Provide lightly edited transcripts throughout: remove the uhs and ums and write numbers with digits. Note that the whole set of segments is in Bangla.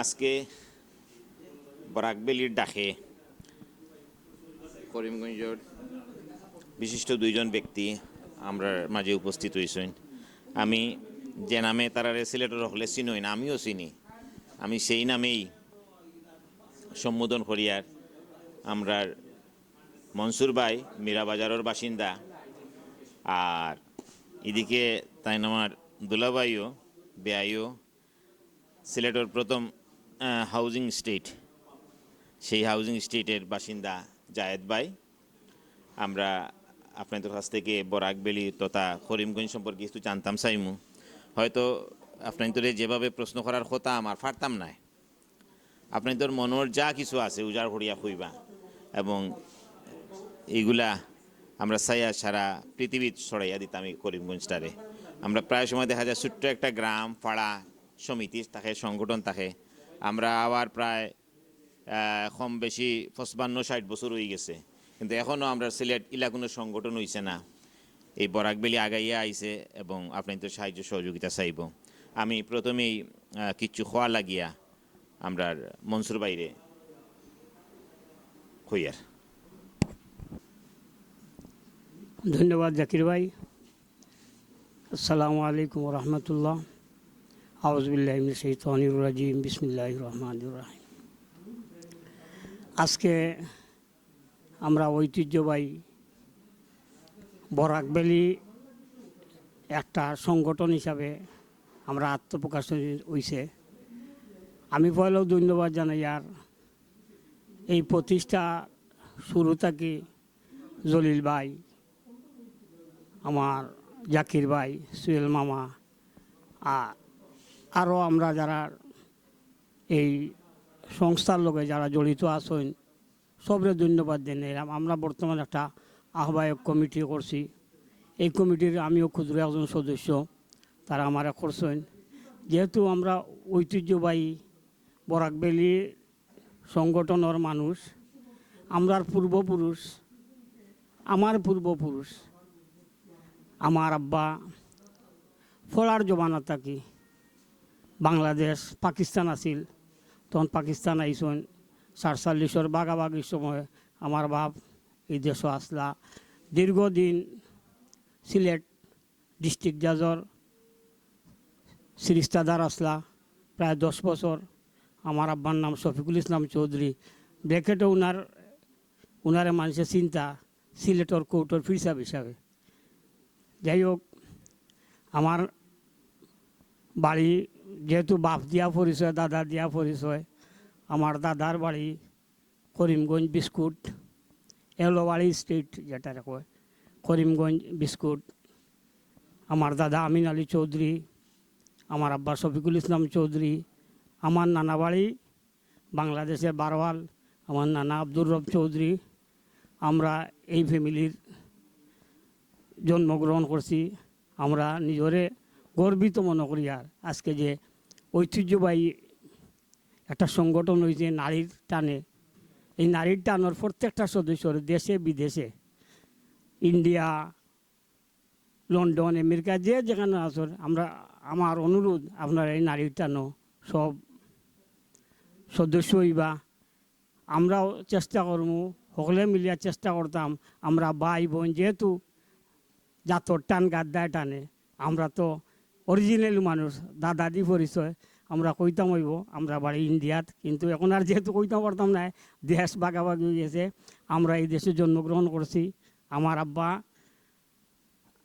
আজকে বরাকবেলির ডাকে করিমগঞ্জের বিশিষ্ট দুইজন ব্যক্তি আমরা মাঝে উপস্থিত হয়েছেন। আমি যে নামে তারা সিলেটের হলে চিনই না, আমিও চিনি, আমি সেই নামেই সম্বোধন করিয়ার আমরার মনসুর ভাই মীরাবাজারের বাসিন্দা, আর এদিকে তাই আমার দুলাভাইও বেআইও সিলেটের প্রথম হাউজিং স্টেট, সেই হাউজিং স্টেটের বাসিন্দা জায়েদ ভাই। আমরা আপনাদের কাছ থেকে বরাকবেলি তথা করিমগঞ্জ সম্পর্কে কিছু জানতাম চাইমু। হয়তো আপনাদের যেভাবে প্রশ্ন করার কথা আমার পারতাম না, আপনাদের মনের যা কিছু আছে উজাড় করিয়া খুঁইবা, এবং এইগুলা আমরা চাইয়া সারা পৃথিবীর ছড়াইয়া দিতাম এই করিমগঞ্জটারে। আমরা প্রায় সময় দেখা যায় ছোট্ট একটা গ্রাম, পাড়া, সমিতি থাকে, সংগঠন থাকে। আমরা আবার প্রায় কম বেশি 55-60 বছর হয়ে গেছে, কিন্তু এখনও আমরা সিলেট ইলা কোনো সংগঠন হয়েছে না। এই বরাকবেলি আগাইয়া আইছে এবং আপনাদের সাহায্য সহযোগিতা চাইব। আমি প্রথমেই কিচ্ছু খোয়া লাগিয়া আমরা মনসুর বাইরে হইয়ার। ধন্যবাদ জাকির ভাই। আসসালামু আলাইকুম রহমতুল্লাহ। আউযুবিল্লাহি মিনাশ শাইতানির রাজিম। বিসমিল্লাহির রহমানির রহিম। আজকে আমরা ঐতিহ্যবাহী বরাকবেলি একটা সংগঠন হিসাবে আমরা আত্মপ্রকাশ হইছে। আমি পয়লাও ধন্যবাদ জানাই। আর এই প্রতিষ্ঠা শুরু থেকে জলিল ভাই, আমার জাকির ভাই, সুয়েল মামা, আরও আমরা যারা এই সংস্থার লোকে যারা জড়িত আছেন সবরে ধন্যবাদ জানাইলাম। আমরা বর্তমানে একটা আহ্বায়ক কমিটি করছি। এই কমিটির আমিও ক্ষুদ্র একজন সদস্য, তারা আমারা করছেন। যেহেতু আমরা ঐতিহ্যবাহী বরাকবেলি সংগঠনের মানুষ, আমরার পূর্বপুরুষ, আমার পূর্বপুরুষ, আমার আব্বা ফলার জমানা থাকি বাংলাদেশ পাকিস্তান আছিল, তখন পাকিস্তান আইসন 47 বাগাবাগির সময় আমার বাপ এই দেশ আসলা। দীর্ঘদিন সিলেট ডিস্ট্রিক্ট জাজর সিরিস্তাদার আসলা প্রায় 10 বছর। আমার আব্বার নাম শফিকুল ইসলাম চৌধুরী, ব্র্যাকেটে উনারে মানুষের চিন্তা সিলেটর কোর্টের ফিরসাব হিসাবে। যাই হোক, আমার বাড়ি যেহেতু বাপ দিয়া পরিচয়, দাদা দিয়া পরিচয়, আমার দাদার বাড়ি করিমগঞ্জ বিস্কুট, এলোবাড়ি স্ট্রিট যেটা কয় করিমগঞ্জ বিস্কুট। আমার দাদা আমিন আলী চৌধুরী, আমার আব্বা শফিকুল ইসলাম চৌধুরী। আমার নানা বাড়ি বাংলাদেশের বারওয়াল, আমার নানা আব্দুর রব চৌধুরী। আমরা এই ফ্যামিলির জন্মগ্রহণ করছি। আমরা নিজরে গর্বিত মনে করি। আর আজকে যে ঐতিহ্যবাহী একটা সংগঠন হয়েছে নারীর টানে, এই নারীর টানোর প্রত্যেকটা সদস্যর দেশে বিদেশে, ইন্ডিয়া, লন্ডন, আমেরিকা, যে যেখানে আসর, আমার অনুরোধ আপনারা এই নারীর টানো সব সদস্য হইবা। আমরাও চেষ্টা করবো, সকলে মিলিয়া চেষ্টা করতাম। আমরা ভাই বোন, যেহেতু জাতর টান গাদ্দায় টানে, আমরা তো অরিজিনাল মানুষ, দাদাদি পরিচয়। আমরা কইতাম হইব আমরা বাড়ি ইন্ডিয়াত, কিন্তু এখন আর যেহেতু কইতাম পারতাম না, দেশ ভাগাভাগি হয়ে গেছে। আমরা এই দেশে জন্মগ্রহণ করছি। আমার আব্বা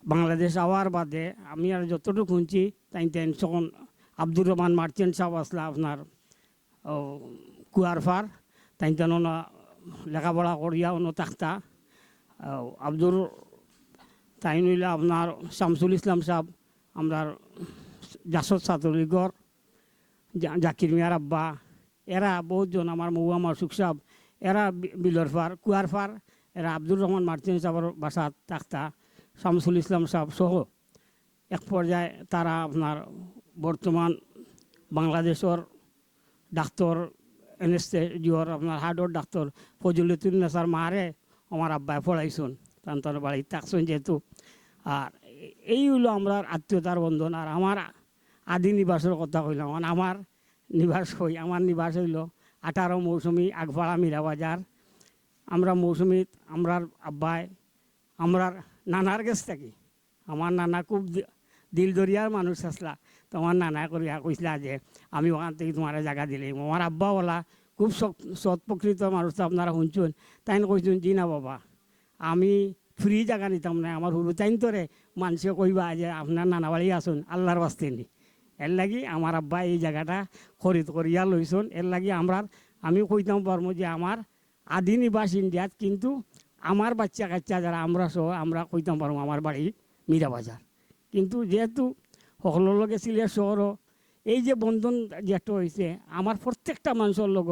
বাংলাদেশ আওয়ার বাদে আমি আর যতটুকু শুনছি তাই তখন আব্দুর রহমান মার্চেন্ট সাহেব আসলা আপনার কুয়ারফার, তাই তেন লেখাপড়া করিয়া অন্য থাকতা। আব্দুর তাই নইলে আপনার শামসুল ইসলাম সাহেব, আমরা জাসদ ছাত্রলীগর জাকির মিয়ার আব্বা, এরা বহুতজন, আমার মৌ, আমার সুখ সাহেব, এরা বিলরফার কুয়ারফার, এরা আব্দুর রহমান মার্চেন্ট সাহেবের বাসা থাকতা, শামসুল ইসলাম সাহেব সহ। এক পর্যায়ে তারা আপনার বর্তমান বাংলাদেশের ডাক্তার এনেস্থেজিওর আপনার হার্টর ডাক্তার ফজলুতুন্নেসার মারে আমার আব্বায় পড়াইছেন, তার বাড়ি থাকছেন যেহেতু। আর এই হলো আমরা আত্মীয়তার বন্ধন। আর আমার আদি নিবাসের কথা কইলাম, আমার নিবাস হই। আমার নিবাস হইল 18 মৌসুমি আগপাড়া মীরাবাজার। আমরা মৌসুমিত আমরার আব্বাই আমরার নানার কাছ থাকি। আমার নানা খুব দিল দরিয়ার মানুষ আসলা। তো আমার নানা করিয়া কইসলা যে আমি ওখান থেকে তোমার জায়গা দিলে। আমার আব্বা বলা খুব সৎ প্রকৃত মানুষ, তো আপনারা শুনছেন। তাই কইছেন জি না বাবা, আমি ফ্রি জায়গা নিতাম না। আমার হুরু তাইন তোরে মানুষে কইবা যে আপনার নানা বাড়ি আসুন আল্লাহর বাস্তে নি। এর লাগি আমার আব্বা এই জায়গাটা খরিদ করিয়া লইছন। এর লাগি আমি কইতাম পারবো যে আমার আদি নিবাস ইন্ডিয়াত, কিন্তু আমার বাচ্চা কাচ্চা যারা আমরা সহ আমরা কইতাম পারবো আমার বাড়ি মীরাবাজার। কিন্তু যেহেতু সকলের লগে সিলেট শহরও এই যে বন্ধন যেটা হয়েছে, আমার প্রত্যেকটা মানুষের লগ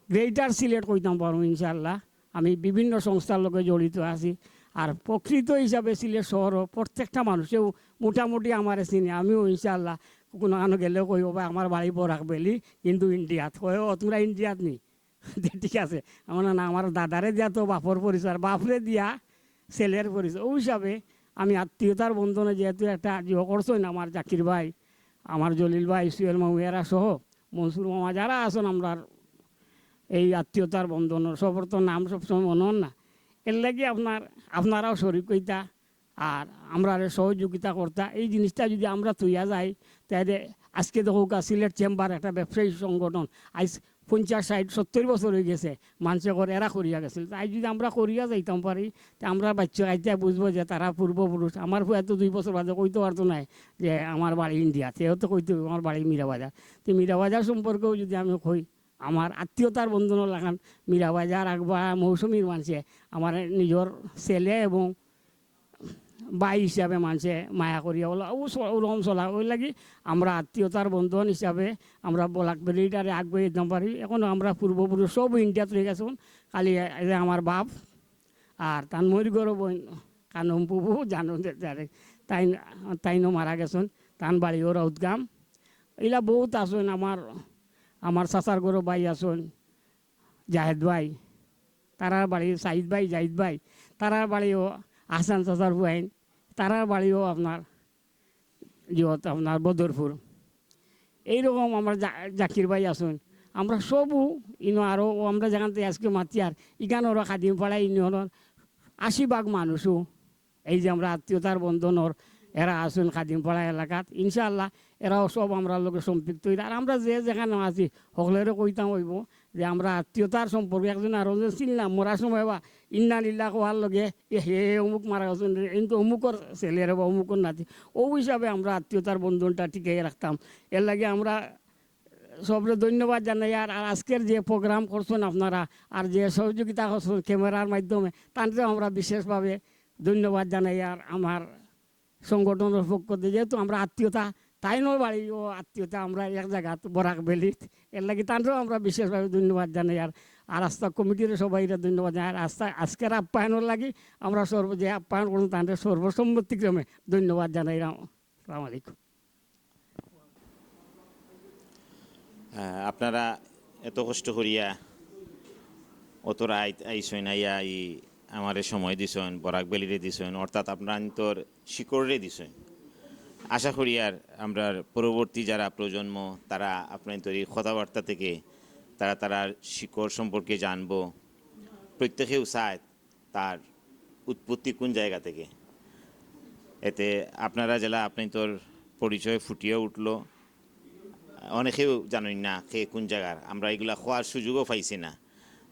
গ্রেটার সিলেট কইতাম পারবো ইনশাল্লাহ। আমি বিভিন্ন সংস্থার লগে জড়িত আছি। আর প্রকৃত হিসাবে সিলেট শহরও প্রত্যেকটা মানুষেও মোটামুটি আমার চিনি। আমিও ইনশাল্লাহ কোনো আনো গেলেও কইব ভাই আমার বাড়ি বরাক বেলি, কিন্তু ইন্ডিয়াত কয় ও তোমরা ইন্ডিয়াত নি। ঠিক আছে, আমার না আমার দাদারে দিয়া তো বাপর পরিচয়, আর বাপরে দিয়া ছেলের পরিচয়। ওই হিসাবে আমি আত্মীয়তার বন্ধনে যেহেতু একটা জিও করছেন আমার জাকির ভাই, আমার জলিল ভাই, সুয়েল মামু এরা সহ মনসুর মামা যারা আছেন আমরা এই আত্মীয়তার বন্ধনের সবর তো নাম সবসময় মনে হন না। এর লাগে আপনারাও শরীর কইতা আর আমরা সহযোগিতা করতা। এই জিনিসটা যদি আমরা তৈয়া যাই, তাহলে আজকে দেখো সিলেট চেম্বার একটা ব্যবসায়ী সংগঠন আজ 50, 60, 70 বছর হয়ে গেছে, মানুষে করে এরা করিয়া গেছিল। তাই যদি আমরা করিয়া যাইতাম পারি, তা আমরা বাচ্চা আইতে বুঝবো যে তারা পূর্বপুরুষ। আমার এত 2 বছর বাদে কইতে পারতো না যে আমার বাড়ি ইন্ডিয়া, সেও তো কইতে আমার বাড়ি মীরাবাজার। তো মীরাবাজার সম্পর্কেও যদি আমি কই, আমার আত্মীয়তার বন্ধন লাগান মীরাবাজার আগবা মৌসুমীর মানুষে আমার নিজের ছেলে এবং বাই হিসাবে মানুষে মায়া করিয়া বলো ওরকম চলা। ওই লাগি আমরা আত্মীয়তার বন্ধন হিসাবে আমরা বলাকবেলিটারে আগবাই দিতে পারি। এখনও আমরা পূর্বপুরুষ সব ইন্ডিয়াত রয়ে গেছেন। খালি আমার বাপ আর তার মরিগরও বোন কানম পুবু জানো তাইনও মারা গেছেন। তান বাড়িও রৌদগাম। এগুলা বহুত আসুন। আমার চাচার গরো ভাই আসুন জাহেদ ভাই, তারার বাড়ি সাইদ ভাই, জাহিদ ভাই, তারার বাড়িও আহসান চাচার বুয়াইন, তারার বাড়িও আপনার আপনার বদরপুর। এইরকম আমার জাকির ভাই আসুন। আমরা সবও আরও আমরা যেখান থেকে আজকে মাতি আর ইগানোর খাদিম পাড়া ইউনিয়নের 80% মানুষও এই যে আমরা আত্মীয়তার বন্ধনের এরা আসুন খাদিমপাড়া এলাকাত। ইনশাআল্লাহ এরাও সব আমরা লোকের সম্পৃক্ত হইতে। আর আমরা যেখানে আছি সকলেরও কইতাম হইব যে আমরা আত্মীয়তার সম্পর্কে একজন আরও যে চিনলাম মরার সময় বা ইন্না নিল্লাহ হওয়ার লগে হে অমুক মারা গেছেন, কিন্তু অমুকর ছেলের বা অমুকর নাতি, ও হিসাবে আমরা আত্মীয়তার বন্ধনটা টিকিয়ে রাখতাম। এর লাগে আমরা সবরে ধন্যবাদ জানাই। আর আজকের যে প্রোগ্রাম করছেন আপনারা আর যে সহযোগিতা করছেন ক্যামেরার মাধ্যমে, তাদেরও আমরা বিশেষভাবে ধন্যবাদ জানাই। আর আমার সংগঠনের পক্ষ থেকে যেহেতু আমরা আত্মীয়তা, তাই নয় বাড়ি ও আত্মীয়তা আমরা এক জায়গা বরাক বেলিত, এর লাগে তাদেরও আমরা বিশেষভাবে ধন্যবাদ জানাই। আর রাস্তা কমিটির সবাই ধন্যবাদ জানাই। আর আজকের আপ্যায়নের লাগি আমরা যে আপ্যায়ন করুন তাদের সর্বসম্মতিক্রমে ধন্যবাদ জানাই। আসসালামু আলাইকুম। আপনারা এত কষ্ট করিয়া অতরা আইসেন, আইয়া আমার সময় দিছেন, বরাক বেলিরে দিছেন, অর্থাৎ আপনার তোর শিকড়রে দিছেন। আশা করি আর আমরা পরবর্তী যারা প্রজন্ম তারা আপনার তোর এই কথাবার্তা থেকে তারা শিকড় সম্পর্কে জানবো। প্রত্যেকেও চায় তার উৎপত্তি কোন জায়গা থেকে। এতে আপনারা জেলা আপনি তোর পরিচয় ফুটিয়ে উঠলো। অনেকেও জানেন না কে কোন জায়গার। আমরা এগুলা খোয়ার সুযোগও পাইছি না।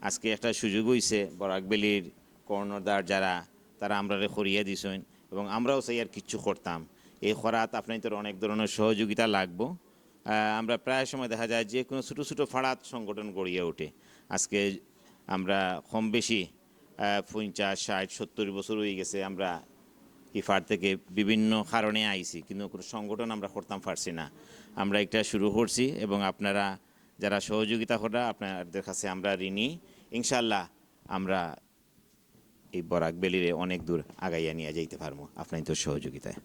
আজকে একটা সুযোগ হয়েছে, বরাকবেলির কর্ণধার যারা তারা আমরা করিয়া দিছেন এবং আমরাও চাই আর কিচ্ছু করতাম। এই খরাত আপনার তোর অনেক ধরনের সহযোগিতা লাগবো। আমরা প্রায় সময় দেখা যায় যে কোনো ছোটো ছোটো ফাড়াত সংগঠন গড়িয়ে ওঠে। আজকে আমরা কম বেশি 50, 60, 70 বছর হয়ে গেছে আমরা ইফার থেকে বিভিন্ন কারণে আইছি, কিন্তু কোনো সংগঠন আমরা করতাম পারছি না। আমরা একটা শুরু করছি এবং আপনারা যারা সহযোগিতা করা আপনাদের কাছে আমরা ঋণী। ইনশাল্লাহ আমরা এই বরাক বেলিরে অনেক দূর আগাইয়া নিয়ে যাইতে পারবো আপনাদের সহযোগিতায়।